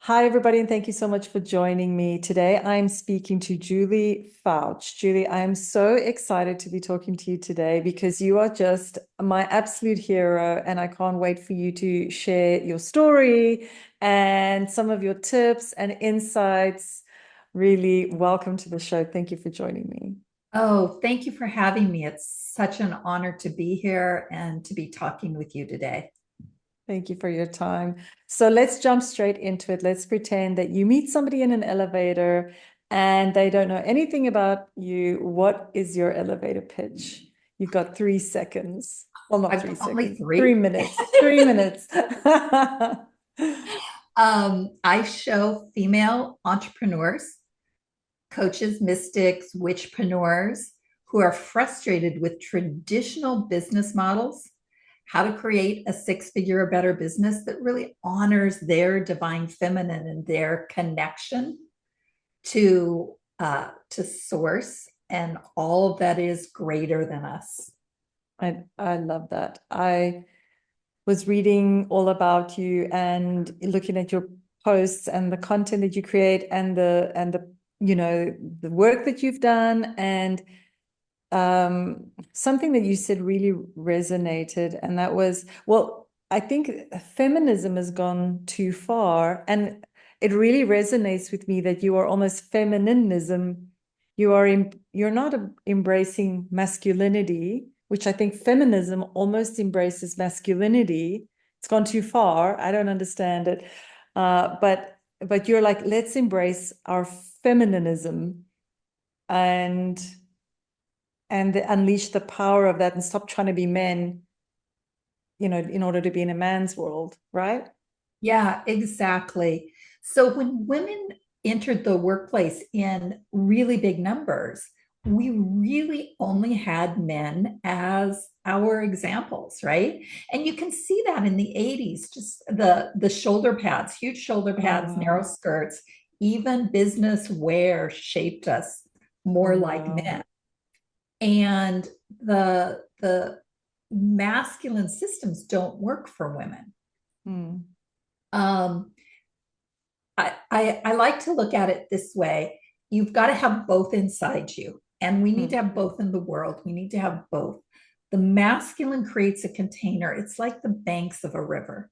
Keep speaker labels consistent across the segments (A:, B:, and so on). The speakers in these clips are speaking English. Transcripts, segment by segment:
A: Hi, everybody, and thank you so much for joining me. Today, I'm speaking to Julie Foucht. Julie, I am so excited to be talking to you today because you are just my absolute hero, and I can't wait for you to share your story and some of your tips and insights. Really, welcome to the show. Thank you for joining me.
B: Oh, thank you for having me. It's such an honor to be here and to be talking with you today.
A: Thank you for your time. So let's jump straight into it. Let's pretend that you meet somebody in an elevator and they don't know anything about you. What is your elevator pitch? You've got 3 seconds. Well, not
B: I've
A: three
B: got only
A: seconds, 3 minutes. 3 minutes.
B: I show female entrepreneurs, coaches, mystics, witchpreneurs who are frustrated with traditional business models, how to create a six-figure or better business that really honors their divine feminine and their connection to source and all that is greater than us.
A: I love that. I was reading all about you and looking at your posts and the content that you create and the the work that you've done, and something that you said really resonated, and that was, well, I think feminism has gone too far, and it really resonates with me that you are almost feminism. You're not embracing masculinity, which I think feminism almost embraces masculinity. It's gone too far. I don't understand it. But you're like, let's embrace our feminism and unleash the power of that and stop trying to be men, in order to be in a man's world, right?
B: Yeah, exactly. So when women entered the workplace in really big numbers, we really only had men as our examples, right? And you can see that in the 80s, just the shoulder pads, huge shoulder pads, narrow
A: Oh,
B: skirts, even business wear shaped us more like
A: wow.
B: men. And the masculine systems don't work for women.
A: Hmm.
B: Um, I like to look at it this way. You've got to have both inside you, and we need to
A: Hmm.
B: have both in the world. We need to have both. The masculine creates a container. It's like the banks of a river.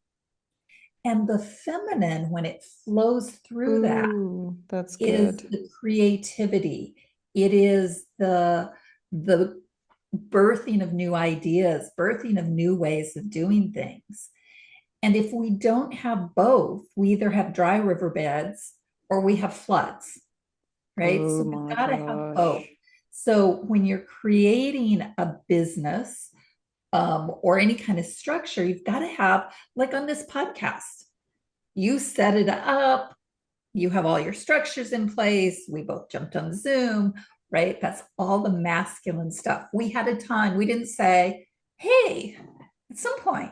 B: And the feminine, when it flows through that,
A: Ooh, that's
B: is
A: good.
B: the creativity. It is the birthing of new ideas, birthing of new ways of doing things. And if we don't have both, we either have dry riverbeds or we have floods, right?
A: Oh
B: So we've
A: my
B: got to have both.
A: gosh.
B: So when you're creating a business or any kind of structure, you've got to have, like on this podcast, you set it up, you have all your structures in place. We both jumped on Zoom, right? That's all the masculine stuff. We had a time, we didn't say, hey, at some point,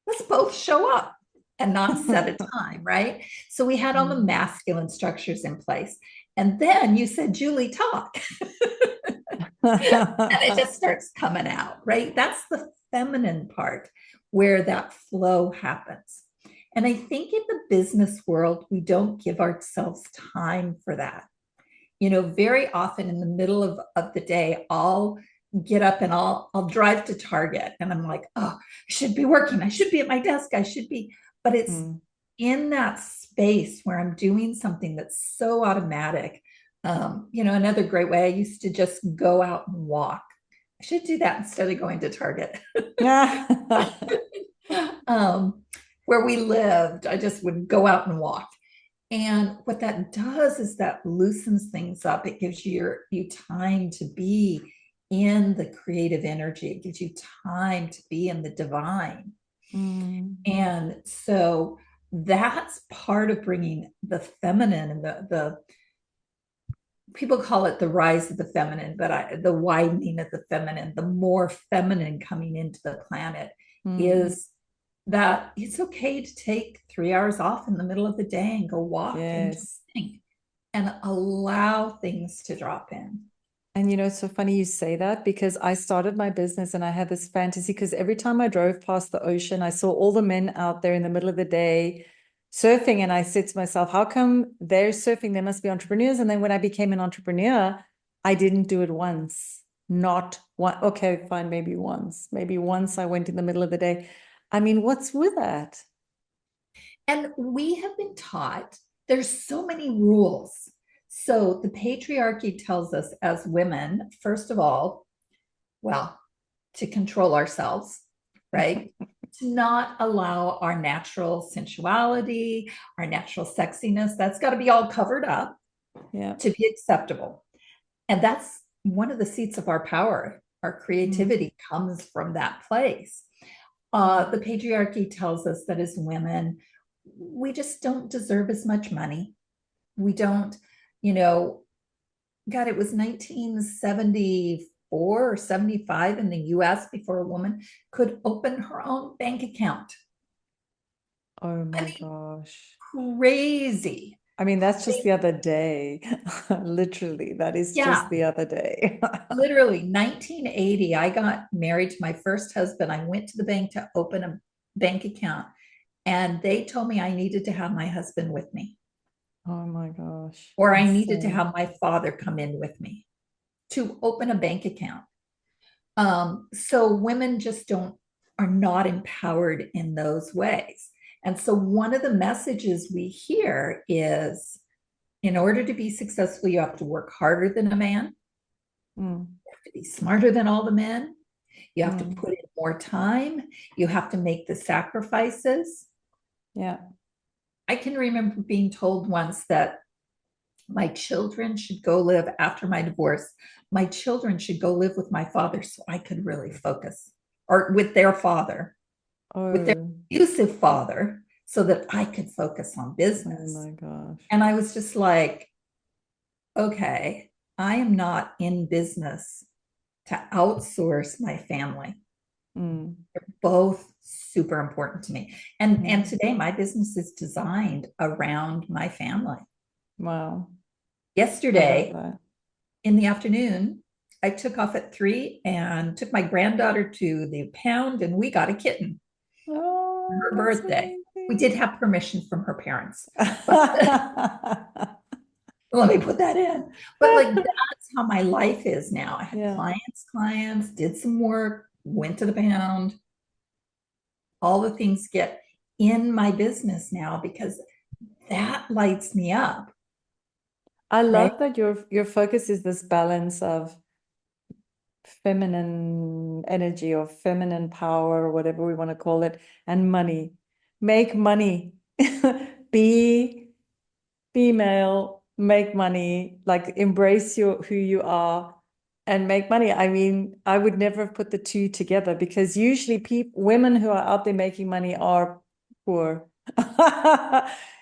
B: let's both show up and not set a time, right? So we had all the
A: Hmm.
B: masculine structures in place. And then you said, Julie, talk. And it just starts coming out, right? That's the feminine part where that flow happens. And I think in the business world, we don't give ourselves time for that. Very often in the middle of the day, I'll get up and I'll drive to Target and I'm like, oh, I should be working. I should be at my desk. I should be, but it's
A: Hmm.
B: in that space where I'm doing something that's so automatic. Another great way, I used to just go out and walk. I should do that instead of going to Target. um, where we lived, I just would go out and walk. And what that does is that loosens things up. It gives you time to be in the creative energy. It gives you time to be in the divine.
A: Hmm.
B: And so that's part of bringing the feminine and the people call it the rise of the feminine, but the widening of the feminine, the more feminine coming into the planet
A: Hmm.
B: is that it's okay to take 3 hours off in the middle of the day and go walk and just
A: Yes.
B: think and allow things to drop in.
A: And it's so funny you say that because I started my business and I had this fantasy because every time I drove past the ocean, I saw all the men out there in the middle of the day surfing, and I said to myself, how come they're surfing? They must be entrepreneurs. And then when I became an entrepreneur, I didn't do it once. Not one. Okay, fine, maybe once. Maybe once I went in the middle of the day. I mean, what's with that?
B: And we have been taught there's so many rules. So the patriarchy tells us as women, first of all, well, to control ourselves, right? To not allow our natural sensuality, our natural sexiness, that's got to be all covered up
A: Yeah.
B: to be acceptable. And that's one of the seats of our power. Our creativity comes from that place. The patriarchy tells us that as women, we just don't deserve as much money. We don't, you know, God, it was 1974 or 75 in the US before a woman could open her own bank account.
A: Oh
B: I
A: my
B: mean,
A: gosh.
B: crazy.
A: I mean, that's just the other day. Literally, that is just
B: Yeah,
A: the other day.
B: literally 1980. I got married to my first husband. I went to the bank to open a bank account, and they told me I needed to have my husband with me,
A: Oh my gosh.
B: or I needed to
A: Insane.
B: have my father come in with me to open a bank account. So women just don't are not empowered in those ways. And so one of the messages we hear is in order to be successful, you have to work harder than a man,
A: Mm,
B: you have to be smarter than all the men, you have to
A: mm,
B: put in more time, you have to make the sacrifices.
A: yeah.
B: I can remember being told once that my children should go live after my divorce. My children should go live with my father so I could really focus, or with their father, with their
A: Oh,
B: abusive father, so that I could focus on
A: oh
B: business.
A: my gosh.
B: And I was just like, okay, I am not in business to outsource my family.
A: Mm,
B: Both super important to me. And
A: mm.
B: today my business is designed around my family.
A: Wow. I love
B: Yesterday
A: that.
B: in the afternoon, I took off at 3 and took my granddaughter to the pound, and we got a kitten for
A: Oh,
B: her
A: that's
B: birthday. We did
A: amazing.
B: have permission from her parents, but let me put that in. But like that's how my life is now. I had
A: Yeah.
B: clients, did some work, went to the pound. All the things get in my business now because that lights me up,
A: I
B: right?
A: love that your focus is this balance of feminine energy or feminine power or whatever we want to call it, and money. Make money. Be female, make money, like embrace who you are and make money. I mean, I would never have put the two together because usually women who are out there making money are poor.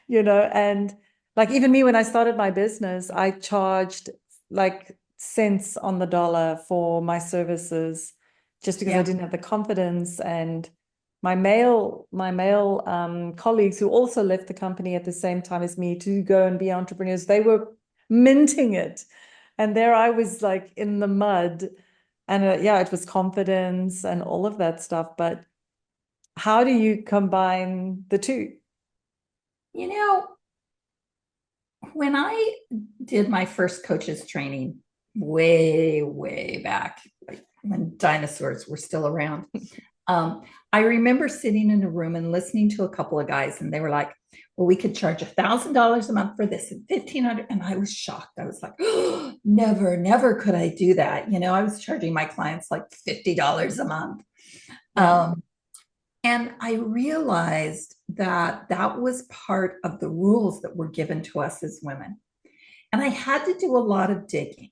A: And like even me when I started my business, I charged like cents on the dollar for my services just because I
B: Yeah.
A: didn't have the confidence. And my male colleagues who also left the company at the same time as me to go and be entrepreneurs, they were minting it, and there I was like in the mud. And yeah, it was confidence and all of that stuff, but how do you combine the two?
B: You know, when I did my first coaches training way, way back, like when dinosaurs were still around, I remember sitting in a room and listening to a couple of guys, and they were like, "Well, we could charge $1,000 a month for this and 1,500." And I was shocked. I was like, oh, "Never, never could I do that." I was charging my clients like $50 a month.
A: Yeah.
B: Um, and I realized that that was part of the rules that were given to us as women. And I had to do a lot of digging.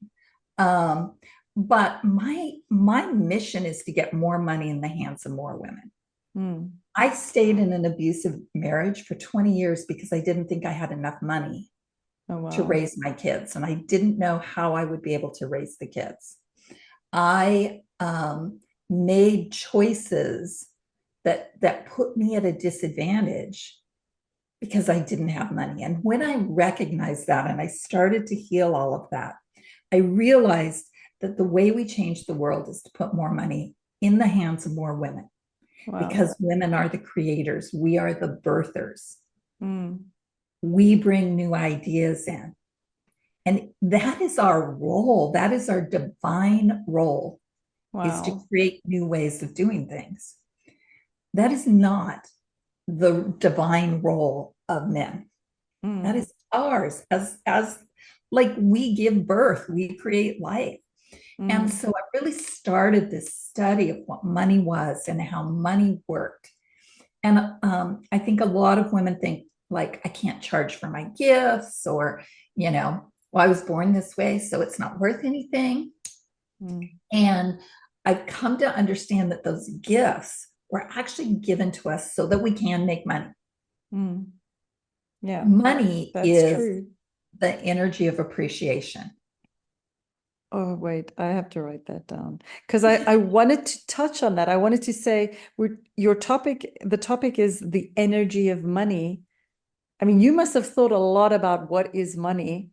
B: Um, but my mission is to get more money in the hands of more women.
A: Mm.
B: I stayed in an abusive marriage for 20 years because I didn't think I had enough money
A: Oh
B: to
A: wow.
B: raise my kids, and I didn't know how I would be able to raise the kids. I made choices that put me at a disadvantage because I didn't have money. And when I recognized that and I started to heal all of that, I realized that the way we change the world is to put more money in the hands of more women
A: Wow.
B: because women are the creators, we are the birthers.
A: Mm.
B: We bring new ideas in. And that is our role. That is our divine role, is to
A: Wow.
B: create new ways of doing things. That is not the divine role of men. That
A: Mm.
B: is ours as like we give birth, we create life. And
A: Mm.
B: so I really started this study of what money was and how money worked. And I think a lot of women think, like, I can't charge for my gifts, or, well, I was born this way, so it's not worth anything.
A: Mm.
B: And I've come to understand that those gifts were actually given to us so that we can make money.
A: Mm. Yeah,
B: Money
A: that's
B: is
A: true.
B: the energy of appreciation.
A: Oh, wait, I have to write that down because I wanted to touch on that. I wanted to say the topic is the energy of money. I mean, you must have thought a lot about what is money.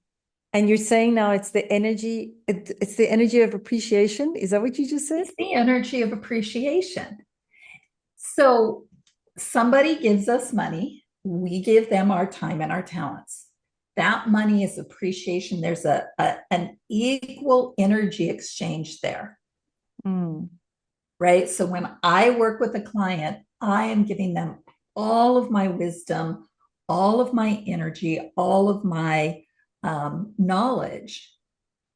A: And you're saying now it's the energy of appreciation. Is that what you just said?
B: It's the energy of appreciation. So somebody gives us money, we give them our time and our talents. That money is appreciation. There's an equal energy exchange there,
A: Mm.
B: right? So when I work with a client, I am giving them all of my wisdom, all of my energy, all of my knowledge,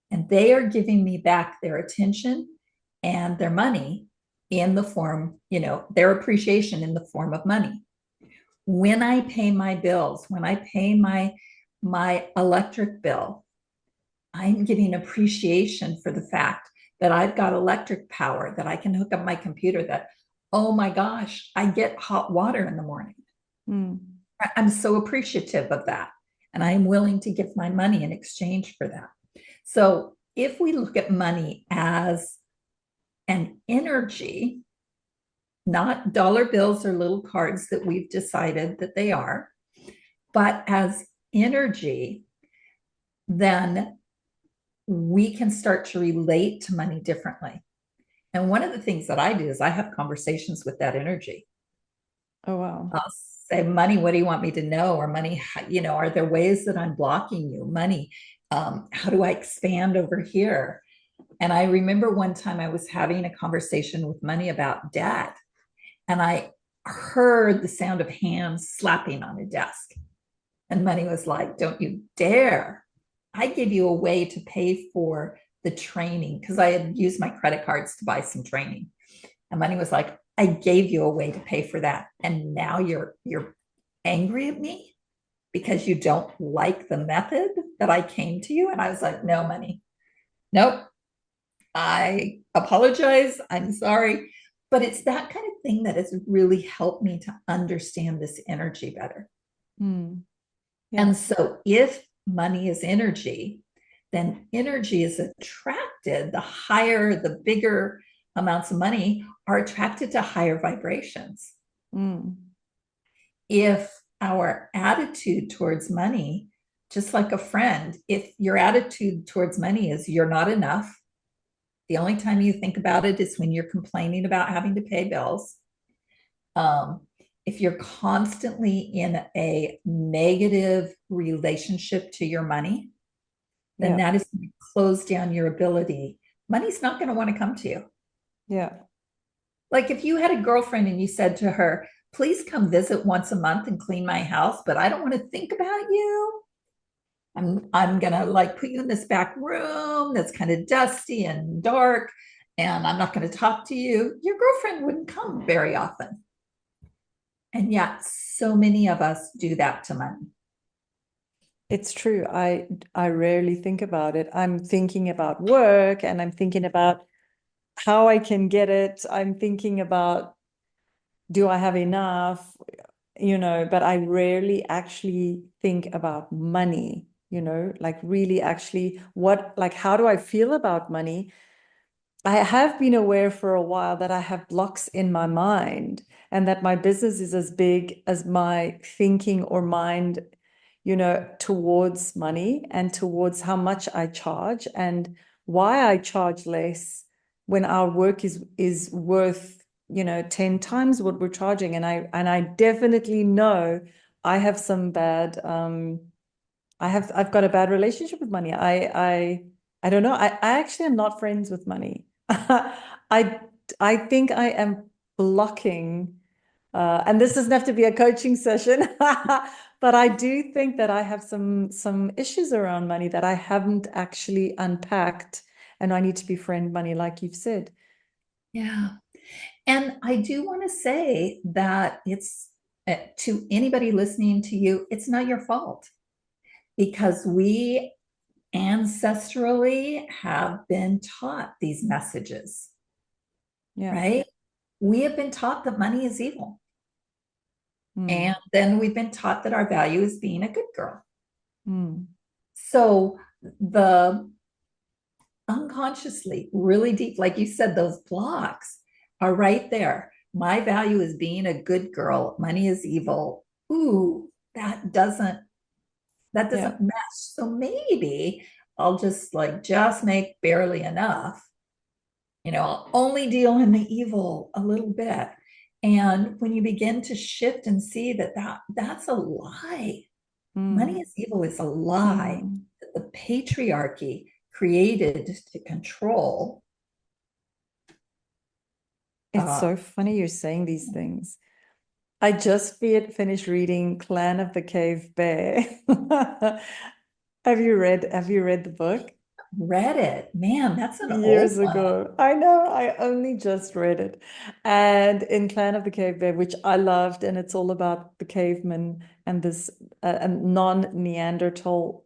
B: and they are giving me back their attention and their money in the form, their appreciation in the form of money. When I pay my bills, when I pay my electric bill, I'm getting appreciation for the fact that I've got electric power, that I can hook up my computer, that, oh my gosh, I get hot water in the morning.
A: Mm.
B: I'm so appreciative of that. And I'm willing to give my money in exchange for that. So if we look at money as an energy, not dollar bills or little cards that we've decided that they are, but as energy, then we can start to relate to money differently. And one of the things that I do is I have conversations with that energy.
A: Oh, wow.
B: I'll say, money, what do you want me to know? Or money, are there ways that I'm blocking you? Money, how do I expand over here? And I remember one time I was having a conversation with money about debt, and I heard the sound of hands slapping on a desk. And money was like, don't you dare. I give you a way to pay for the training, because I had used my credit cards to buy some training. And money was like, I gave you a way to pay for that. And now you're angry at me because you don't like the method that I came to you. And I was like, no, money. Nope. I apologize. I'm sorry. But it's that kind of thing that has really helped me to understand this energy better.
A: Mm. Yeah.
B: And so if money is energy, then energy is attracted, the higher, the bigger amounts of money are attracted to higher vibrations.
A: Mm.
B: If our attitude towards money, just like a friend, if your attitude towards money is you're not enough, the only time you think about it is when you're complaining about having to pay bills. Um, if you're constantly in a negative relationship to your money, then
A: Yeah.
B: that is going to close down your ability. Money's not going to want to come to you.
A: Yeah.
B: Like if you had a girlfriend and you said to her, please come visit once a month and clean my house, but I don't want to think about you. I'm gonna like put you in this back room that's kind of dusty and dark, and I'm not going to talk to you. Your girlfriend wouldn't come very often. And yet so many of us do that to money.
A: It's true. I rarely think about it. I'm thinking about work and I'm thinking about how I can get it. I'm thinking about, do I have enough? But I rarely actually think about money, like really actually like, how do I feel about money? I have been aware for a while that I have blocks in my mind and that my business is as big as my thinking or mind, towards money and towards how much I charge and why I charge less when our work is worth, 10 times what we're charging. And I definitely know I have some bad I've got a bad relationship with money. I don't know. I actually am not friends with money. I I think I am blocking and this doesn't have to be a coaching session, but I do think that I have some issues around money that I haven't actually unpacked, and I need to befriend money, like you've said.
B: Yeah. And I do want to say that it's to anybody listening to you, it's not your fault because we ancestrally have been taught these messages,
A: Yeah.
B: right? We have been taught that money is evil. And
A: Mm.
B: then we've been taught that our value is being a good girl.
A: Mm.
B: So the unconsciously, really deep, like you said, those blocks are right there. My value is being a good girl. Money is evil. Ooh, that
A: Yeah.
B: doesn't mesh. So maybe I'll just make barely enough. I'll only deal in the evil a little bit. And when you begin to shift and see that's a lie, money
A: Mm.
B: is evil is a lie
A: Mm.
B: that the patriarchy created to control.
A: It's
B: Uh,
A: so funny you're saying these things. I just finished reading Clan of the Cave Bear. Have you read the book?
B: Read it, man. That's an old
A: Years
B: one.
A: ago. I know, I only just read it. And in Clan of the Cave Bear, which I loved, and it's all about the caveman and this non-Neanderthal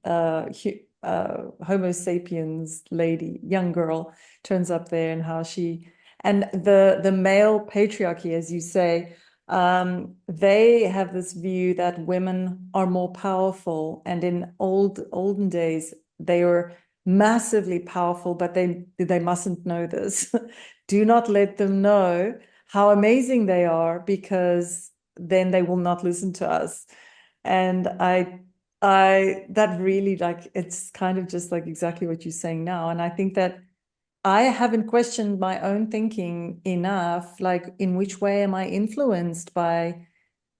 A: Homo sapiens lady, young girl, turns up there and how she and the male patriarchy, as you say, they have this view that women are more powerful, and in olden days they were massively powerful, but they mustn't know this. Do not let them know how amazing they are, because then they will not listen to us. And I that really, like, it's kind of just like exactly what you're saying now. And I think that I haven't questioned my own thinking enough. Like, in which way am I influenced by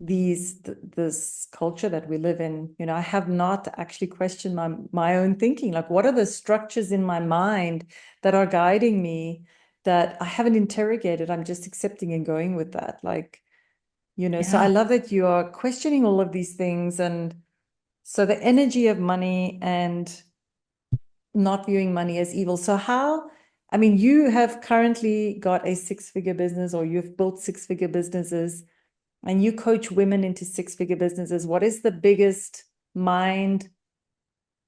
A: this culture that we live in? I have not actually questioned my own thinking. Like, what are the structures in my mind that are guiding me that I haven't interrogated? I'm just accepting and going with that. Like, so I
B: Yeah,
A: love that you are questioning all of these things. And so the energy of money and not viewing money as evil. So how, I mean, you have currently got a six-figure business, or you've built six-figure businesses, and you coach women into six-figure businesses. What is the biggest mind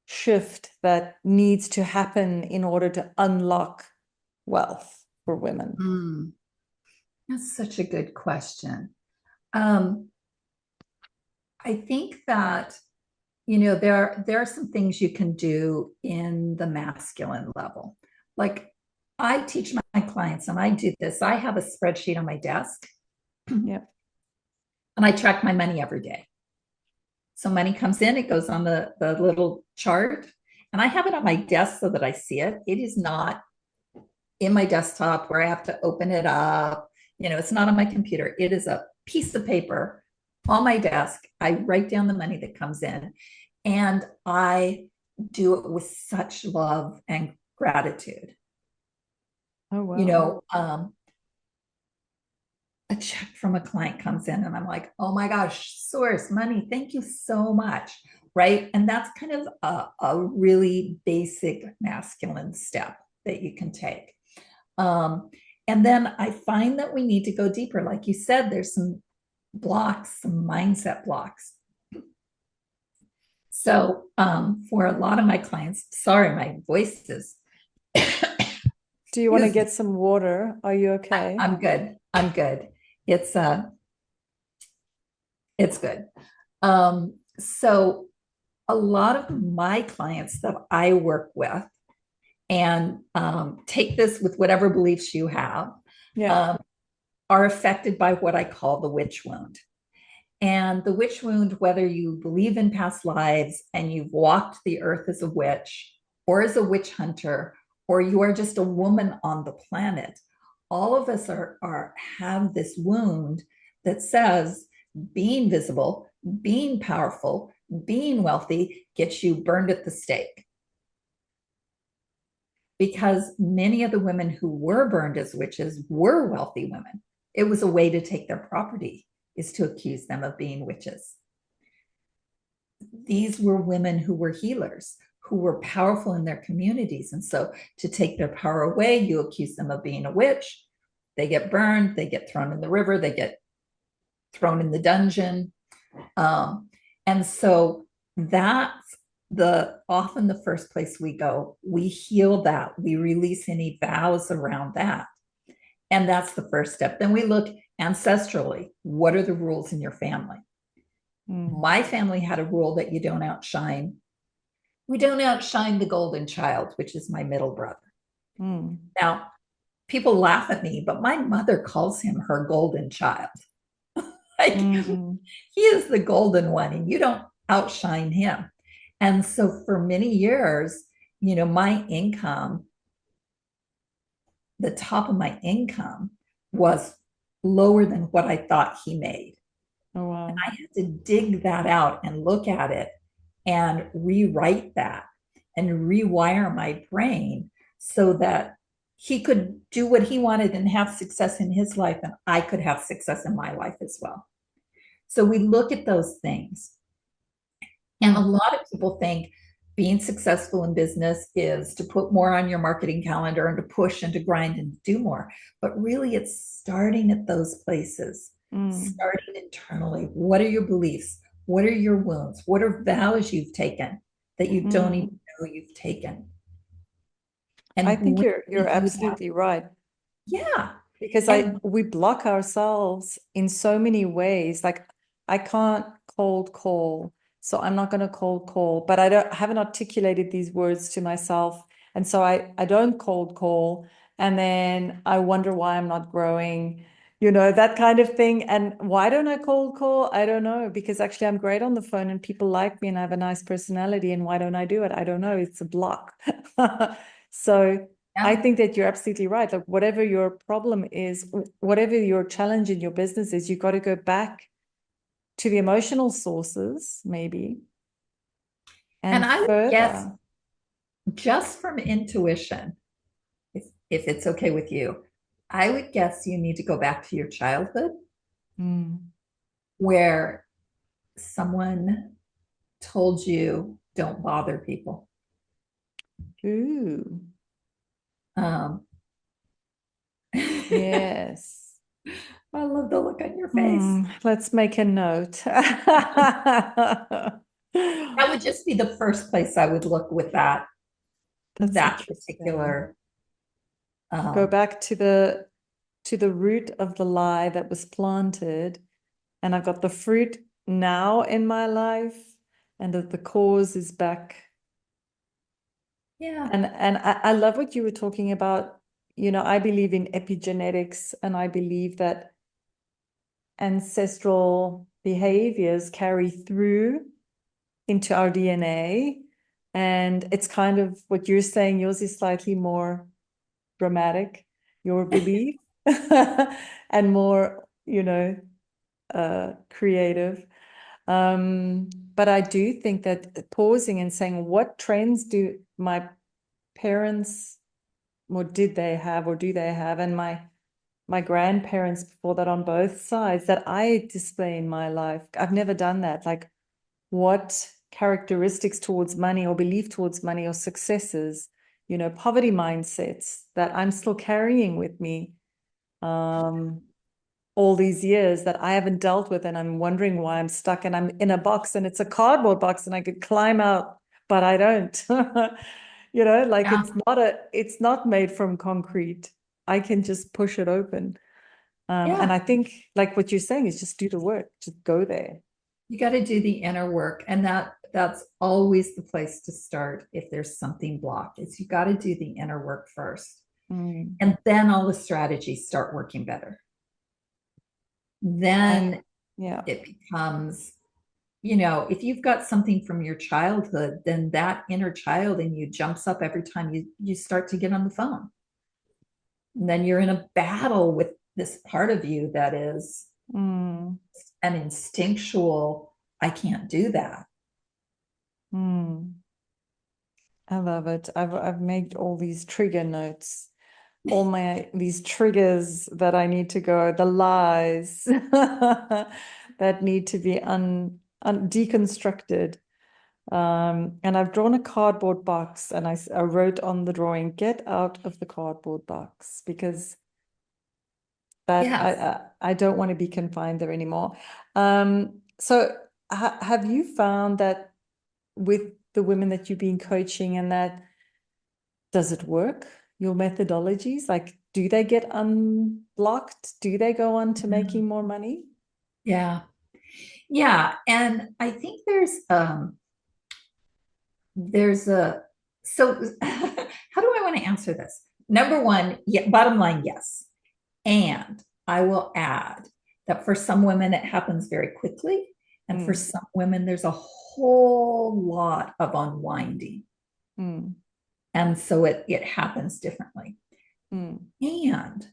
A: shift that needs to happen in order to unlock wealth for women?
B: mm, that's such a good question. Um, I think that there are some things you can do in the masculine level. Like I teach my clients, and I do this. I have a spreadsheet on my desk, and
A: Yeah.
B: I track my money every day. So money comes in, it goes on the little chart, and I have it on my desk so that I see it. It is not in my desktop where I have to open it up. It's not on my computer. It is a piece of paper on my desk. I write down the money that comes in, and I do it with such love and gratitude.
A: Oh,
B: You
A: wow.
B: know, um, a check from a client comes in, and I'm like, oh my gosh, source money, thank you so much. Right. And that's kind of a really basic masculine step that you can take. Um, and then I find that we need to go deeper. Like you said, there's some blocks, some mindset blocks. So for a lot of my clients, sorry, my voice is,
A: Do you want to
B: excuse me,
A: get some water? Are you okay?
B: I'm good. I'm good. It's it's good. So a lot of my clients that I work with, and take this with whatever beliefs you have,
A: Yeah.
B: um, are affected by what I call the witch wound. And the witch wound, whether you believe in past lives and you've walked the earth as a witch, or as a witch hunter, or you are just a woman on the planet, all of us are have this wound that says being visible, being powerful, being wealthy gets you burned at the stake. Because many of the women who were burned as witches were wealthy women. It was a way to take their property, is to accuse them of being witches. These were women who were healers, who were powerful in their communities. And so to take their power away, you accuse them of being a witch. They get burned, they get thrown in the river, they get thrown in the dungeon. And so that's often the first place we go. We heal that, we release any vows around that. And that's the first step. Then we look ancestrally. What are the rules in your family? My family had a rule that you don't outshine. We don't outshine the golden child, which is my middle brother. Now, people laugh at me, but my mother calls him her golden child. Like, he is the golden one, and you don't outshine him. And so for many years, my income, the top of my income was lower than what I thought he made.
A: Oh, wow.
B: And I had to dig that out and look at it and rewrite that and rewire my brain so that he could do what he wanted and have success in his life, and I could have success in my life as well. So we look at those things. And a lot of people think being successful in business is to put more on your marketing calendar and to push and to grind and do more. But really, it's starting at those places, starting internally. What are your beliefs? What are your wounds? What are vows you've taken that you don't even know you've taken?
A: And I think you're absolutely right.
B: Yeah.
A: Because we block ourselves in so many ways. Like, I can't cold call, so I'm not going to cold call, but I haven't articulated these words to myself. And so I don't cold call. And then I wonder why I'm not growing, that kind of thing. And why don't I cold call? I don't know, because actually I'm great on the phone and people like me and I have a nice personality. And why don't I do it? I don't know. It's a block. So I think that you're absolutely right. Like, whatever your problem is, whatever your challenge in your business is, you've got to go back to the emotional sources, maybe. And
B: I
A: would
B: guess, just from intuition, if it's okay with you, I would guess you need to go back to your childhood where someone told you, don't bother people.
A: Ooh. Yes.
B: I love the look on your face.
A: Let's make a note.
B: That would just be the first place I would look with that particular.
A: Go back to the root of the lie that was planted, and I've got the fruit now in my life, and that the cause is back.
B: Yeah.
A: And I love what you were talking about. I believe in epigenetics, and I believe that ancestral behaviors carry through into our DNA. And it's kind of what you're saying. Yours is slightly more dramatic, your belief, and more, creative. But I do think that pausing and saying, what trends do my parents, or did they have, or do they have, and my grandparents before that on both sides, that I display in my life? I've never done that. Like, what characteristics towards money or belief towards money or successes, poverty mindsets that I'm still carrying with me all these years that I haven't dealt with, and I'm wondering why I'm stuck and I'm in a box, and it's a cardboard box and I could climb out, but I don't. It's not made from concrete. I can just push it open. And I think, like what you're saying, is just do the work, just go there.
B: You got to do the inner work, and that's always the place to start. If there's something blocked, is you got to do the inner work first, and then all the strategies start working better. Then it becomes, if you've got something from your childhood, then that inner child in you jumps up every time you start to get on the phone. And then you're in a battle with this part of you that is an instinctual, I can't do that.
A: Mm. I love it. I've made all these trigger notes, all my these triggers that I need to go, the lies that need to be deconstructed. And I've drawn a cardboard box, and I wrote on the drawing, "Get out of the cardboard box," because that
B: Yes.
A: I don't want to be confined there anymore. So have you found that with the women that you've been coaching, and that does it work? Your methodologies, like, do they get unblocked? Do they go on to making more money?
B: Yeah. Yeah. And I think there's a so how do I want to answer this? Number one, yeah, bottom line, yes. And I will add that for some women it happens very quickly. And for
A: Mm,
B: some women, there's a whole lot of unwinding.
A: mm,
B: And so it happens differently.
A: mm.
B: And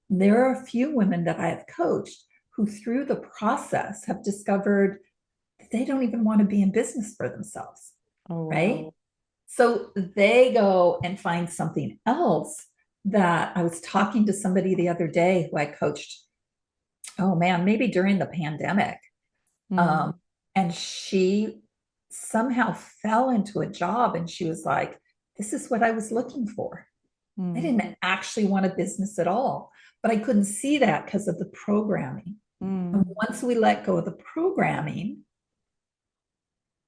B: there are a few women that I have coached who, through the process, have discovered that they don't even want to be in business for themselves,
A: Oh,
B: right?
A: wow.
B: So they go and find something else. That I was talking to somebody the other day who I coached, oh man, maybe during the pandemic.
A: Mm,
B: Um, and she somehow fell into a job and she was like, this is what I was looking for. I
A: mm,
B: didn't actually want a business at all, but I couldn't see that because of the programming. And
A: mm.
B: once we let go of the programming,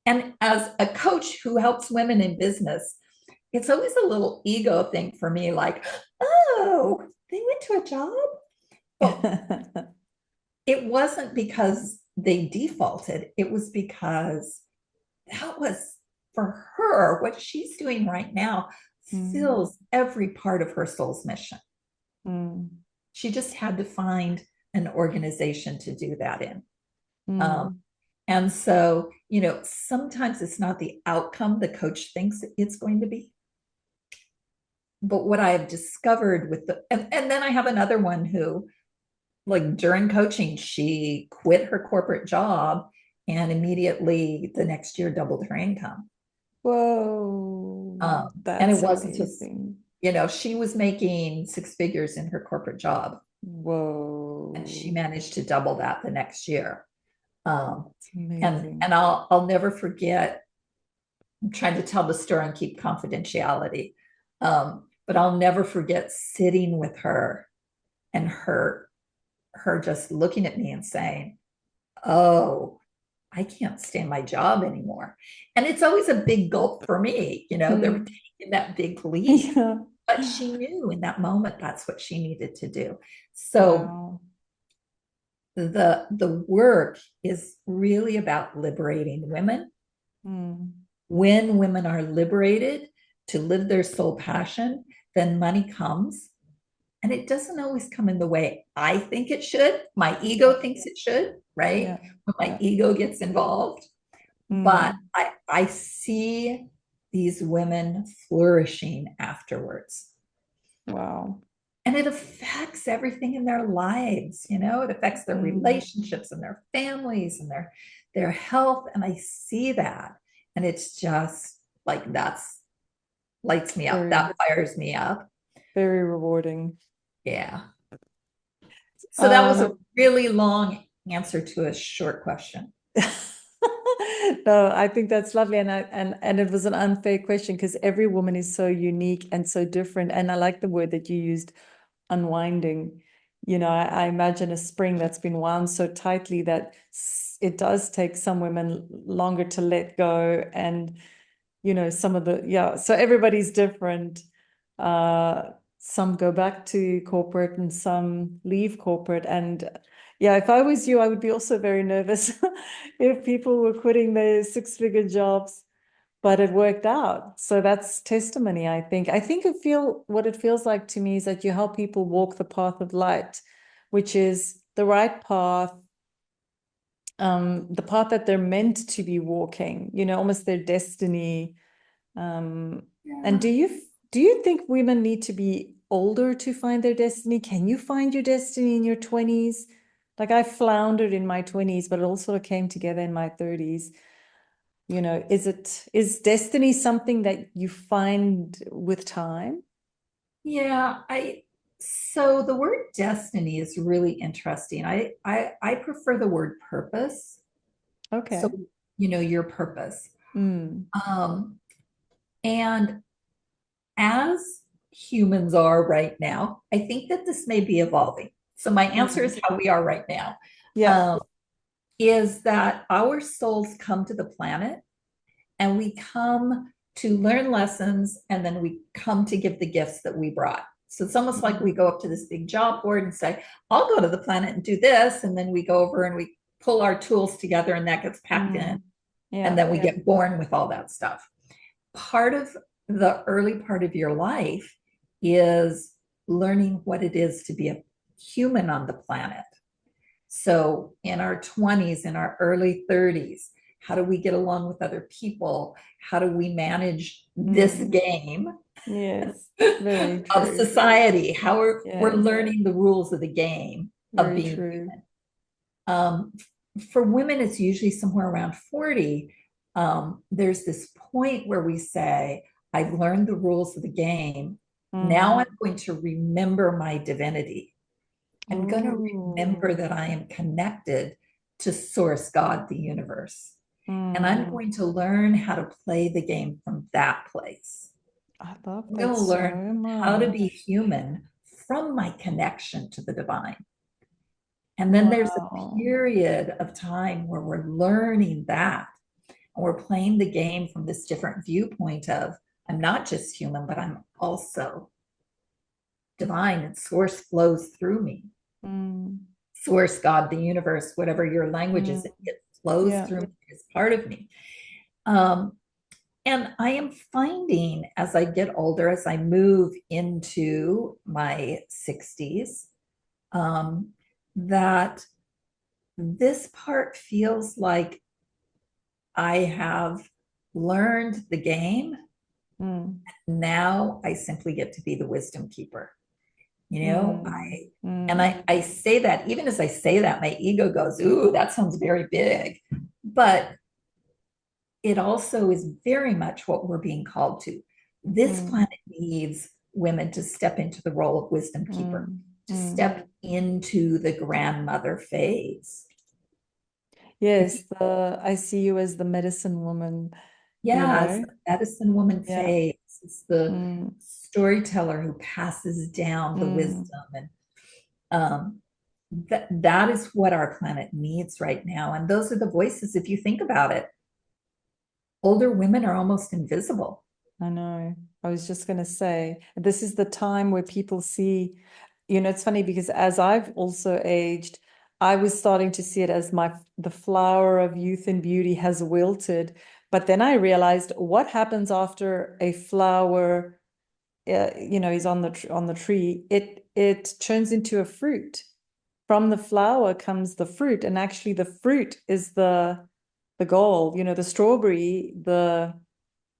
B: and as a coach who helps women in business, it's always a little ego thing for me, like, oh, they went to a job. But it wasn't because they defaulted, it was because that was for her, what she's doing right now
A: Mm,
B: fills every part of her soul's mission.
A: mm,
B: She just had to find an organization to do that in. Um,
A: mm,
B: and so, sometimes it's not the outcome the coach thinks it's going to be. But what I have discovered and then I have another one who, like during coaching, she quit her corporate job and immediately the next year doubled her income.
A: Whoa,
B: And it
A: that's
B: wasn't just,
A: amazing.
B: she was making six figures in her corporate job and she
A: Whoa,
B: managed to double that the next year. Um,
A: it's
B: and
A: amazing.
B: I'll never forget. I'm trying to tell the story and keep confidentiality, but I'll never forget sitting with her and her just looking at me and saying, "Oh, I can't stand my job anymore." And it's always a big gulp for me, they're
A: Mm.
B: taking that big leap.
A: Yeah.
B: But she knew in that moment that's what she needed to do. So
A: Wow.
B: the work is really about liberating women.
A: Mm.
B: When women are liberated to live their soul passion, then money comes. And it doesn't always come in the way I think it should. My ego thinks it should, right?
A: Yeah.
B: When my
A: Yeah.
B: ego gets involved. But
A: Mm.
B: I see these women flourishing afterwards.
A: Wow.
B: And it affects everything in their lives, it affects their
A: Mm.
B: relationships and their families and their health. And I see that. And it's just like that's lights me up.
A: Very,
B: That fires me up.
A: very rewarding.
B: Yeah. So that was a
A: Um,
B: really long answer to a short question.
A: no, I think that's lovely. And it was an unfair question because every woman is so unique and so different. And I like the word that you used, unwinding. I imagine a spring that's been wound so tightly that it does take some women longer to let go. And, some of yeah, so everybody's different. Some go back to corporate and some leave corporate. And yeah, if I was you, I would be also very nervous if people were quitting their six-figure jobs, but it worked out. So that's testimony, I think. I think what it feels like to me is that you help people walk the path of light, which is the right path, the path that they're meant to be walking, almost their destiny. And
B: Yeah.
A: do you think women need to be older to find their destiny? Can you find your destiny in your 20s? Like I floundered in my 20s, but it all sort of came together in my 30s. Is destiny something that you find with time?
B: Yeah, so the word destiny is really interesting. I prefer the word purpose. So,
A: Okay.
B: your purpose.
A: Mm.
B: Um, and as humans are right now, I think that this may be evolving. So my answer
A: Mm.
B: is how we are right now.
A: Yeah.
B: Um, is that our souls come to the planet and we come to learn lessons and then we come to give the gifts that we brought. So it's almost like we
A: Mm.
B: go up to this big job board and say, I'll go to the planet and do this. And then we go over and we pull our tools together and that gets packed in.
A: Mm.
B: And
A: Yeah.
B: then we get born with all that stuff. Part of the early part of your life is learning what it is to be a human on the planet. So in our 20s, in our early 30s, how do we get along with other people? How do we manage this
A: Mm.
B: game
A: Yes. Very
B: of
A: true.
B: society? How we're
A: Yes.
B: learning the rules of the game of
A: Very
B: being
A: true.
B: human. Um, for women, it's usually somewhere around 40. There's this point where we say, I've learned the rules of the game. Now
A: Mm.
B: I'm going to remember my divinity. I'm going to remember
A: Oh.
B: that I am connected to Source, God, the universe. And I'm
A: Mm.
B: going to learn how to play the game from that place.
A: I love
B: I'm going
A: that
B: to
A: so
B: learn how to be
A: much.
B: human from my connection to the divine. And then there's a
A: Wow.
B: period of time where we're learning that and we're playing the game from this different viewpoint of I'm not just human, but I'm also divine and source flows through me.
A: Mm.
B: Source, God, the universe, whatever your language is,
A: Mm.
B: it flows
A: Yeah.
B: through me as part of me. Um, and I am finding as I get older, as I move into my 60s, that this part feels like I have learned the game.
A: Mm.
B: Now I simply get to be the wisdom keeper. You know,
A: Mm.
B: I say that even as I say that, my ego goes, ooh, that sounds very big. But it also is very much what we're being called to. This
A: Mm.
B: planet needs women to step into the role of wisdom keeper,
A: Mm.
B: to
A: Mm.
B: step into the grandmother phase. If
A: Yes, the I see you as the medicine woman, you
B: Yeah, it's
A: know?
B: the medicine woman
A: Yeah.
B: phase. It's the
A: Mm.
B: storyteller who passes down the
A: Mm.
B: wisdom. And um, that is what our planet needs right now. And those are the voices, if you think about it, older women are almost invisible.
A: I know. I was just going to say, this is the time where people see, it's funny because as I've also aged, I was starting to see it as the flower of youth and beauty has wilted. But then I realized what happens after a flower, is on the tree. It turns into a fruit. From the flower comes the fruit, and actually the fruit is the goal. The strawberry, the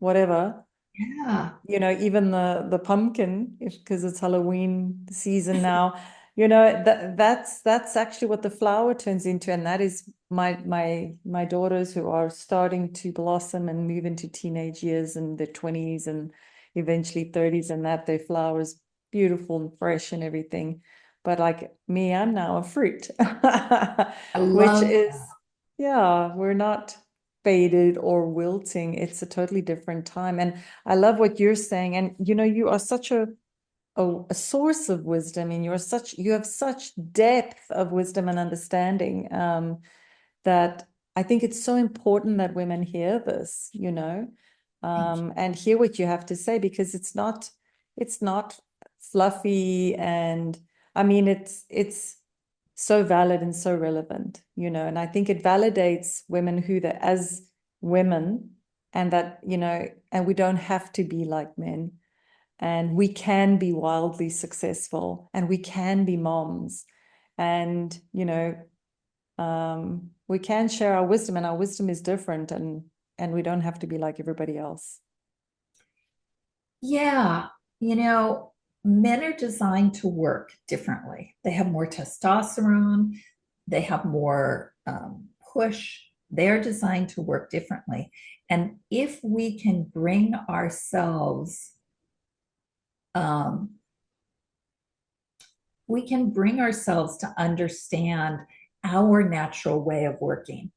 A: whatever,
B: Yeah.
A: even the pumpkin, because it's Halloween season now, that's actually what the flower turns into, and that is my daughters who are starting to blossom and move into teenage years and their 20s and eventually 30s, and that their flowers beautiful and fresh and everything. But like me, I'm now a fruit,
B: I
A: which
B: love
A: is, yeah, we're not faded or wilting. It's a totally different time. And I love what you're saying. And you are such a source of wisdom, and you have such depth of wisdom and understanding, that I think it's so important that women hear this,
B: Thank you.
A: and hear what you have to say, because it's not fluffy, and I mean it's so valid and so relevant, and I think it validates women who they as women, and that, and we don't have to be like men, and we can be wildly successful, and we can be moms, and we can share our wisdom, and our wisdom is different, and we don't have to be like everybody else.
B: Yeah, you know, men are designed to work differently. They have more testosterone. they have more push. They're designed to work differently. And if we can bring ourselves, um, we can bring ourselves to understand our natural way of working.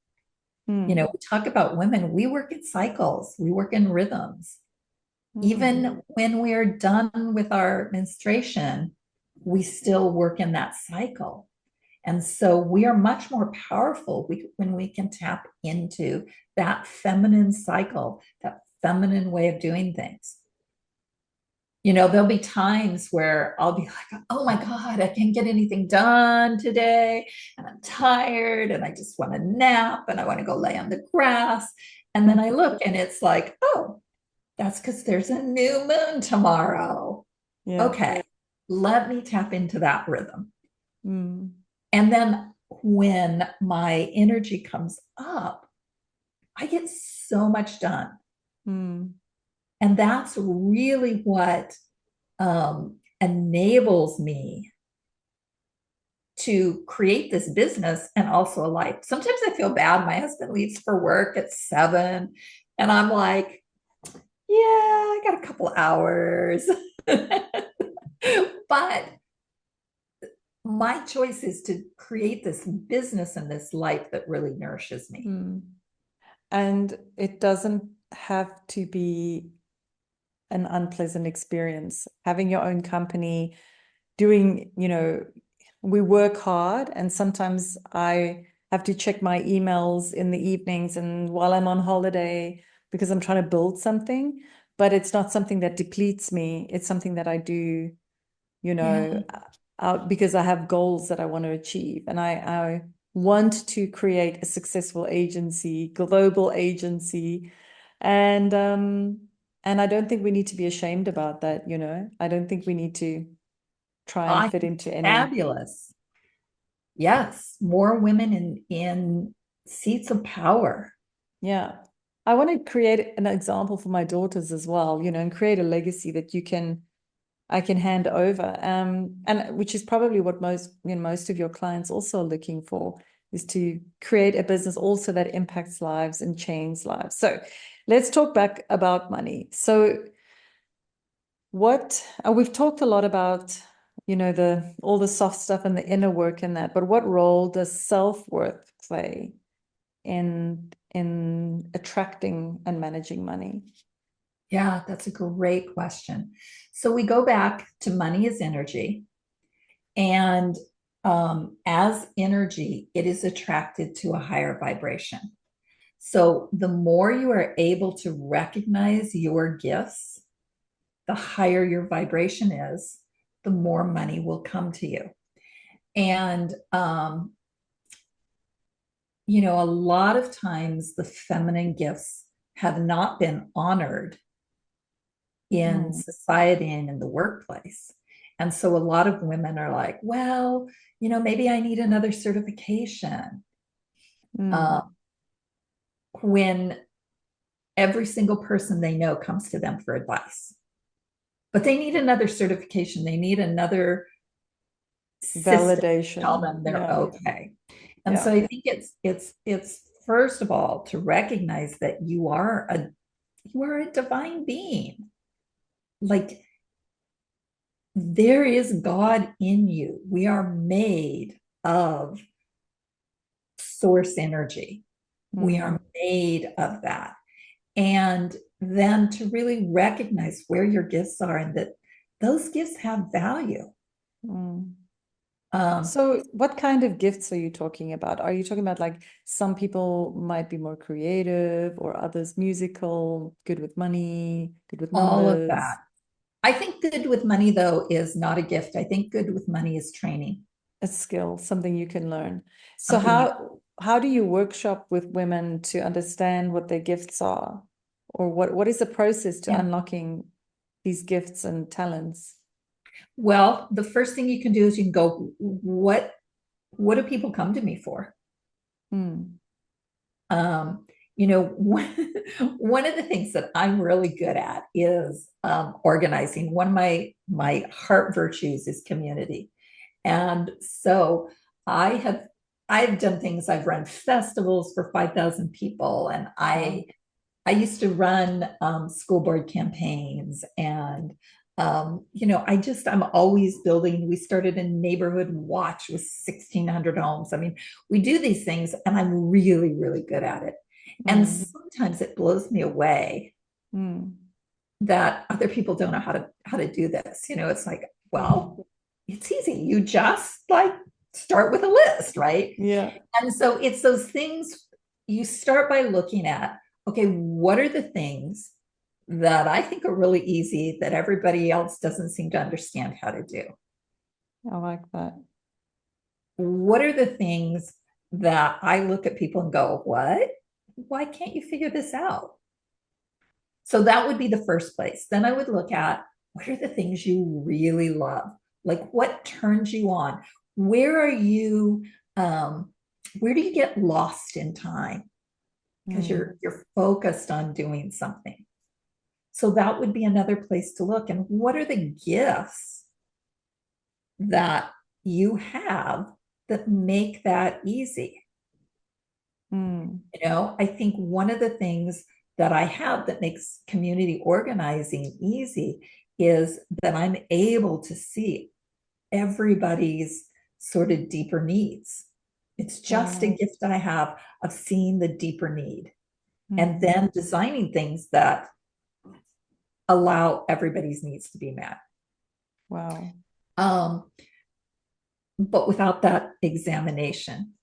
B: You
A: Mm.
B: know, we talk about women, we work in cycles, we work in rhythms.
A: Mm.
B: Even when we are done with our menstruation, we still work in that cycle. And so we are much more powerful when we can tap into that feminine cycle, that feminine way of doing things. You know, there'll be times where I'll be like, oh my God, I can't get anything done today. And I'm tired and I just want to nap and I want to go lay on the grass. And then I look and it's like, oh, that's because there's a new moon tomorrow.
A: Yeah.
B: Okay, let me tap into that rhythm.
A: Mm.
B: And then when my energy comes up, I get so much done.
A: Mm.
B: And that's really what enables me to create this business and also a life. Sometimes I feel bad. My husband leaves for work at 7, and I'm like, yeah, I got a couple hours. But my choice is to create this business and this life that really nourishes me.
A: Mm. And it doesn't have to be an unpleasant experience. Having your own company, doing, we work hard, and sometimes I have to check my emails in the evenings and while I'm on holiday because I'm trying to build something, but it's not something that depletes me. It's something that I do, you
B: Yeah.
A: know, because I have goals that I want to achieve. And I want to create a successful agency, global agency. And I don't think we need to be ashamed about that. I don't think we need to try and
B: I
A: fit into any.
B: fabulous. Yes, more women in seats of power.
A: Yeah. I want to create an example for my daughters as well, and create a legacy that I can hand over. And which is probably what most of your clients also are looking for, is to create a business also that impacts lives and changes lives. So let's talk back about money. So we've talked a lot about, the all the soft stuff and the inner work and that, but what role does self-worth play in attracting and managing money?
B: Yeah, that's a great question. So we go back to money is energy. And as energy, it is attracted to a higher vibration. So the more you are able to recognize your gifts, the higher your vibration is, the more money will come to you. And, a lot of times the feminine gifts have not been honored in
A: Mm,
B: society and in the workplace. And so a lot of women are like, well, maybe I need another certification.
A: mm,
B: Uh, when every single person they know comes to them for advice, but they need another certification. They need another system to tell
A: validation.
B: them they're
A: Yeah.
B: okay. And
A: Yeah.
B: so I think it's first of all to recognize that you are a divine being. Like there is God in you. We are made of source energy. We
A: Mm,
B: are made of that. And then to really recognize where your gifts are and that those gifts have value.
A: mm.
B: Um,
A: So what kind of gifts are you talking about? Are you talking about, like, some people might be more creative or others musical, good with money, good with
B: all of that.
A: numbers,
B: I think good with money, though, is not a gift. I think good with money is training,
A: a skill, something you can learn? So
B: something you,
A: how do you workshop with women to understand what their gifts are? Or what is the process to
B: yeah.
A: unlocking these gifts and talents?
B: Well, the first thing you can do is you can go, what do people come to me for?
A: Hmm.
B: Um, one of the things that I'm really good at is organizing. One of my heart virtues is community. And so I have I've done things. I've run festivals for 5,000 people, and
A: Wow.
B: I used to run school board campaigns, and I'm always building. We started a neighborhood watch with 1,600 homes. I mean, we do these things, and I'm really, really good at it. And
A: Mm,
B: sometimes it blows me away
A: mm,
B: that other people don't know how to do this. It's like,
A: mm.
B: well, it's easy. You just like start with a list, right?
A: Yeah.
B: And so it's those things you start by looking at, okay, what are the things that I think are really easy that everybody else doesn't seem to understand how to do?
A: I like that.
B: What are the things that I look at people and go, what? Why can't you figure this out? So that would be the first place. Then I would look at what are the things you really love? Like what turns you on? Where are you? Where do you get lost in time? Because
A: Mm,
B: you're focused on doing something. So that would be another place to look. And what are the gifts that you have that make that easy?
A: mm,
B: I think one of the things that I have that makes community organizing easy is that I'm able to see everybody's sort of deeper needs. It's just a
A: wow.
B: gift I have of seeing the deeper need and
A: Mm,
B: then designing things that allow everybody's needs to be met.
A: wow.
B: Um, but without that examination.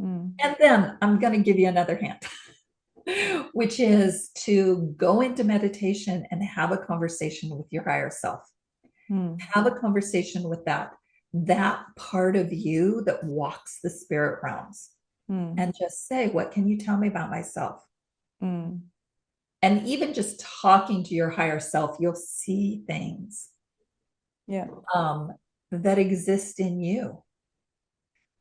A: Mm,
B: And then I'm going to give you another hint, which is to go into meditation and have a conversation with your higher self.
A: mm,
B: Have a conversation with that part of you that walks the spirit realms,
A: mm,
B: and just say, what can you tell me about myself?
A: mm.
B: And even just talking to your higher self, you'll see things
A: Yeah.
B: um, that exist in you.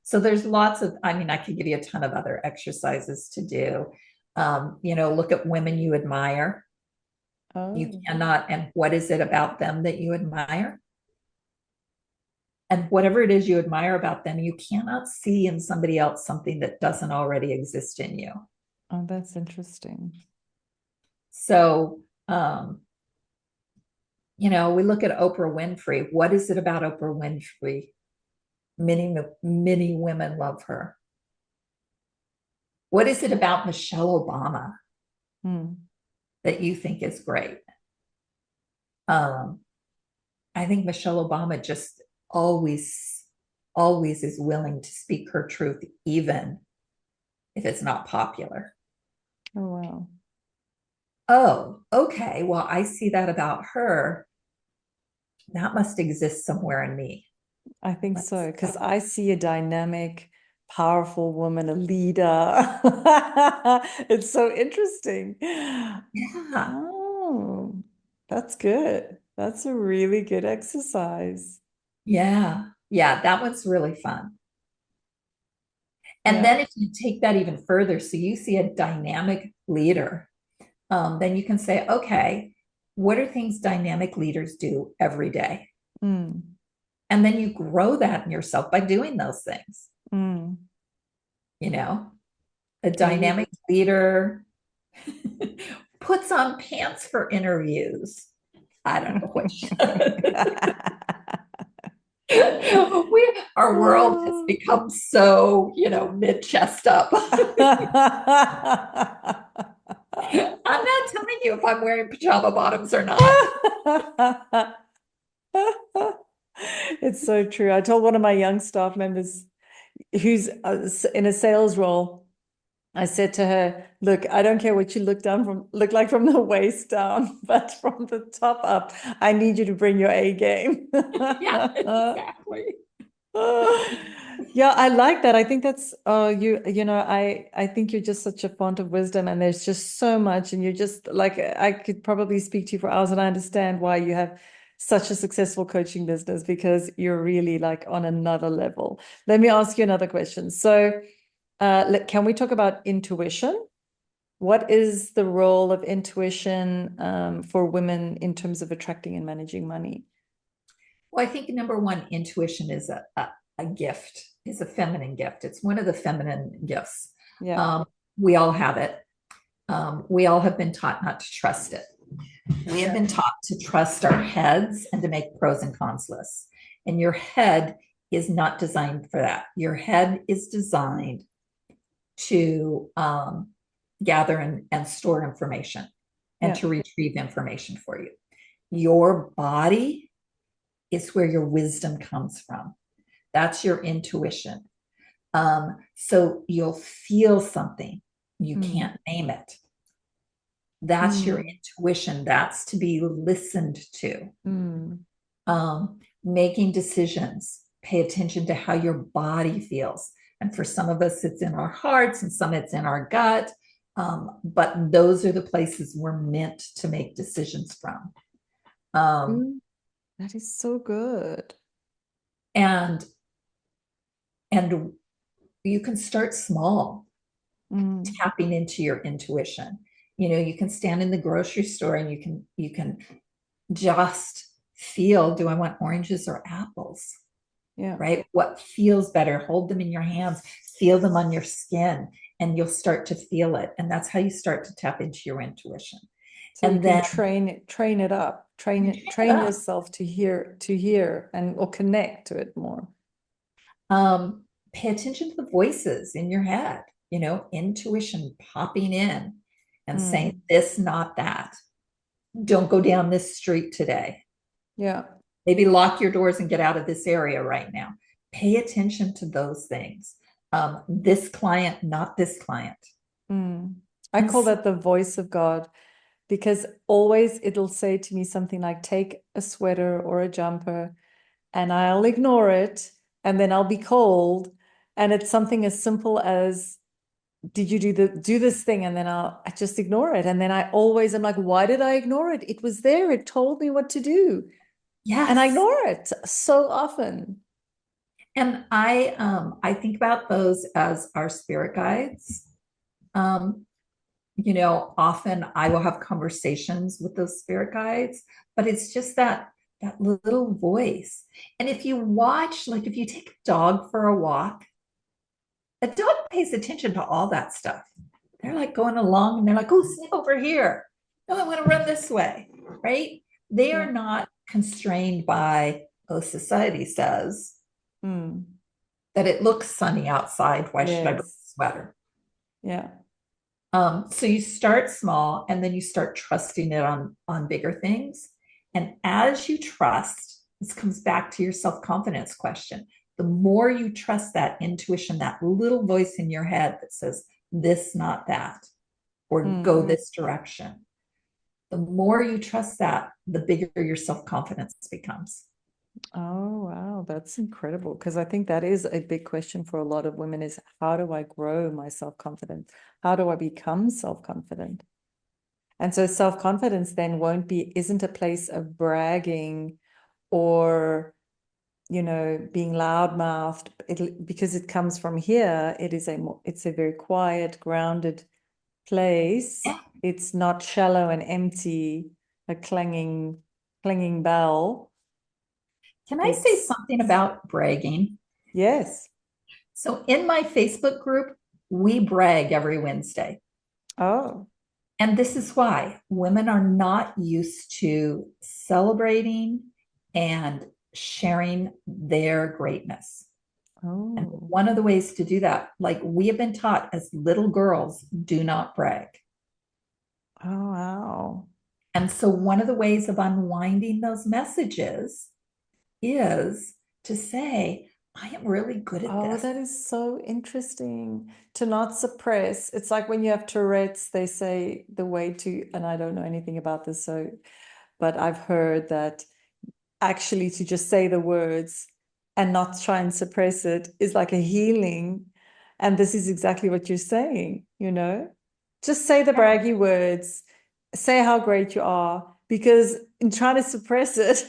B: So there's lots of, I mean, I could give you a ton of other exercises to do. Look at women you admire. You
A: Oh,
B: cannot, and what is it about them that you admire? And whatever it is you admire about them, you cannot see in somebody else something that doesn't already exist in you.
A: oh, that's interesting.
B: So, we look at Oprah Winfrey. What is it about Oprah Winfrey? Many, many women love her. What is it about Michelle Obama
A: Mm,
B: that you think is great? Um, I think Michelle Obama just always, always is willing to speak her truth, even if it's not popular.
A: oh, wow.
B: Oh, okay. Well, I see that about her. That must exist somewhere in me.
A: I think
B: Let's,
A: so, because I see a dynamic, powerful woman, a leader. It's so interesting.
B: yeah,
A: Oh, that's good. That's a really good exercise.
B: yeah, yeah. That one's really fun. And
A: Yeah.
B: then if you take that even further, so you see a dynamic leader, then you can say, okay, what are things dynamic leaders do every day?
A: Mm,
B: And then you grow that in yourself by doing those things.
A: mm.
B: You know, a
A: Really?
B: dynamic leader puts on pants for interviews. I don't know what. Our world has become so, mid chest up. I'm not telling you if I'm wearing pajama bottoms or not.
A: It's so true. I told one of my young staff members who's in a sales role, I said to her, look, I don't care what you look like from the waist down, but from the top up, I need you to bring your A game.
B: Yeah, exactly.
A: Yeah, I like that. I think that's I think you're just such a font of wisdom, and there's just so much, and you're just like I could probably speak to you for hours, and I understand why you have such a successful coaching business because you're really like on another level. Let me ask you another question. So, can we talk about intuition? What is the role of intuition for women in terms of attracting and managing money?
B: Well, I think number one, intuition is a gift. is a feminine gift. It's one of the feminine gifts.
A: Yeah.
B: Um, we all have it. We all have been taught not to trust it. We have been taught to trust our heads and to make pros and cons lists. And your head is not designed for that. Your head is designed to gather and store information and
A: Yeah.
B: to retrieve information for you. Your body is where your wisdom comes from. That's your intuition. So you'll feel something, you
A: Mm.
B: can't name it. That's your
A: Mm.
B: intuition. That's to be listened to.
A: Mm.
B: Making decisions, pay attention to how your body feels. And for some of us, it's in our hearts, and some it's in our gut. But those are the places we're meant to make decisions from.
A: Mm. That is so good.
B: And and you can start small,
A: Mm.
B: tapping into your intuition. You can stand in the grocery store and you can just feel, do I want oranges or apples?
A: Yeah.
B: Right? What feels better? Hold them in your hands, feel them on your skin, and you'll start to feel it. And that's how you start to tap into your intuition.
A: So you
B: And
A: can
B: then
A: train it up,
B: pick it
A: train
B: up.
A: yourself to hear and or connect to it more.
B: Pay attention to the voices in your head, intuition popping in and
A: Mm.
B: saying this, not that. Don't go down this street today.
A: Yeah.
B: Maybe lock your doors and get out of this area right now. Pay attention to those things. This client, not this client.
A: Mm. I
B: And
A: call that the voice of God because always it'll say to me something like, take a sweater or a jumper, and I'll ignore it, and then I'll be cold. And it's something as simple as, did you do this thing? And then I just ignore it. And then I always am like, why did I ignore it? It was there. It told me what to do. And I
B: yes.
A: ignore it so often.
B: And I think about those as our spirit guides. Um, often I will have conversations with those spirit guides, but it's just that little voice. And if you watch, like if you take a dog for a walk, a dog pays attention to all that stuff. They're like going along and they're like, oh, sniff over here. No, I want to run this way, right? They
A: Yeah.
B: are not constrained by, oh, society says
A: Mm.
B: that it looks sunny outside. Why should I bring a
A: Yes.
B: sweater?
A: Yeah.
B: So you start small and then you start trusting it on bigger things. And as you trust, this comes back to your self-confidence question. The more you trust that intuition, that little voice in your head that says, this, not that, or go
A: Mm.
B: this direction, the more you trust that, the bigger your self-confidence becomes.
A: Oh, wow. That's incredible. Because I think that is a big question for a lot of women is how do I grow my self-confidence? How do I become self-confident? And so self-confidence then isn't a place of bragging or, being loudmouthed. Because it comes from here, it's a very quiet, grounded place.
B: Yeah.
A: It's not shallow and empty, a clanging bell.
B: Can I say
A: It's
B: something about bragging?
A: yes.
B: So in my Facebook group, we brag every Wednesday.
A: Oh,
B: And this is why women are not used to celebrating and sharing their greatness. And
A: oh,
B: one of the ways to do that, like we have been taught as little girls, do not brag.
A: oh, wow.
B: And so one of the ways of unwinding those messages is to say, I am really good at
A: Oh,
B: this.
A: that is so interesting to not suppress. It's like when you have Tourette's, they say the way to, and I don't know anything about this, so, but I've heard that actually to just say the words and not try and suppress it is like a healing. And this is exactly what you're saying, Just say the
B: Yeah.
A: braggy words, say how great you are, because in trying to suppress it,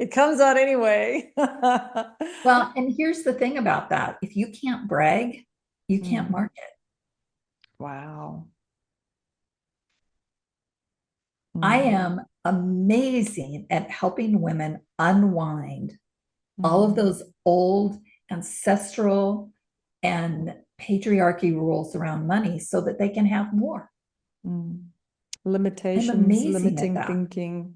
A: it comes out anyway.
B: Well, and here's the thing about that. If you can't brag, you can't
A: Mm.
B: market.
A: Wow.
B: I
A: Mm.
B: am amazing at helping women unwind all of
A: Mm.
B: those old ancestral and patriarchy rules around money so that they can have more.
A: Mm.
B: I'm
A: Limitations,
B: amazing at
A: limiting
B: that.
A: thinking.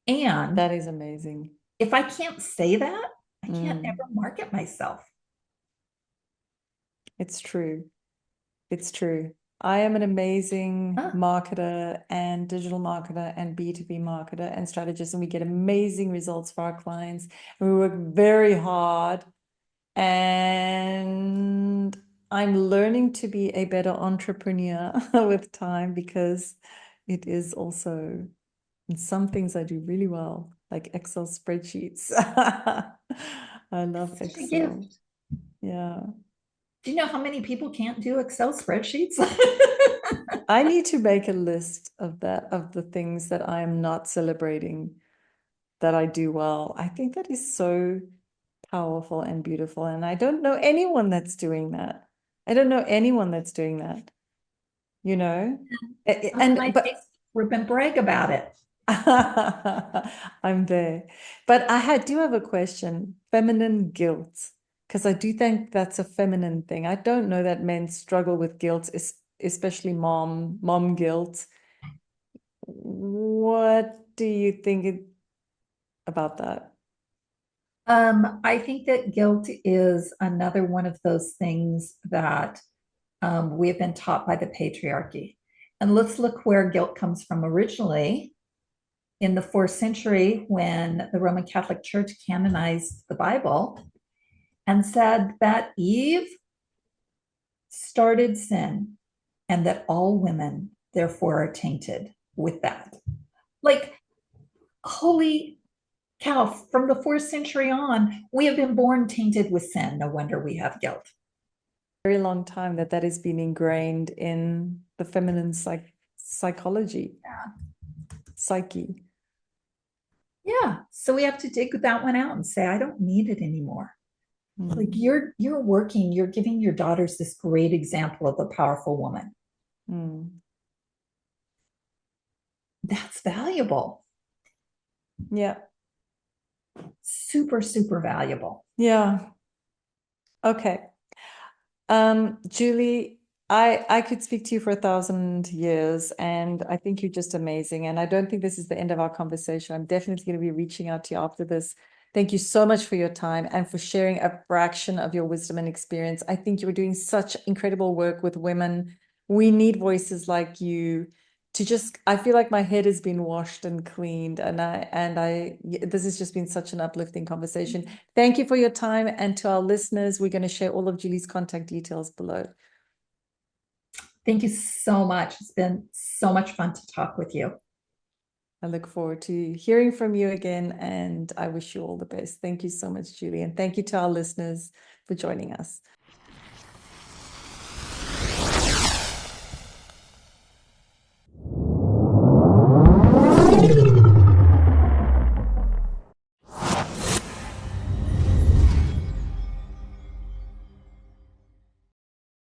B: And
A: That is amazing.
B: if I can't say that, I can't
A: Mm.
B: ever market myself.
A: It's true. It's true. I am an amazing
B: Huh.
A: marketer and digital marketer and B2B marketer and strategist, and we get amazing results for our clients. And we work very hard. And I'm learning to be a better entrepreneur with time because it is also in some things I do really well, like Excel spreadsheets. I love
B: Such a
A: Excel.
B: gift.
A: Yeah.
B: Do you know how many people can't do Excel spreadsheets?
A: I need to make a list of that, of the things that I am not celebrating that I do well. I think that is so powerful and beautiful. And I don't know anyone that's doing that. I don't know anyone that's doing that, you know?
B: Up
A: And
B: my
A: but
B: face, rip and brag about it.
A: I'm there. But do have a question. Feminine guilt. Because I do think that's a feminine thing. I don't know that men struggle with guilt, especially mom guilt. What do you think about that?
B: I think that guilt is another one of those things that we have been taught by the patriarchy. And let's look where guilt comes from originally in the fourth century when the Roman Catholic Church canonized the Bible and said that Eve started sin and that all women therefore are tainted with that. Like, holy cow, from the fourth century on, we have been born tainted with sin. No wonder we have guilt.
A: Very long time that has been ingrained in the feminine psychology, psyche.
B: Yeah. So we have to take that one out and say, I don't need it anymore. Like
A: Mm.
B: you're working, you're giving your daughters this great example of a powerful woman.
A: Mm.
B: That's valuable.
A: Yeah.
B: Super, super valuable.
A: Yeah. Okay. Julie, I could speak to you for 1,000 years, and I think you're just amazing. And I don't think this is the end of our conversation. I'm definitely going to be reaching out to you after this. Thank you so much for your time and for sharing a fraction of your wisdom and experience. I think you're doing such incredible work with women. We need voices like you to just, I feel like my head has been washed and cleaned, and this has just been such an uplifting conversation. Thank you for your time. And to our listeners, we're going to share all of Julie's contact details below.
B: Thank you so much. It's been so much fun to talk with you.
A: I look forward to hearing from you again, and I wish you all the best. Thank you so much, Julie. And thank you to our listeners for joining us.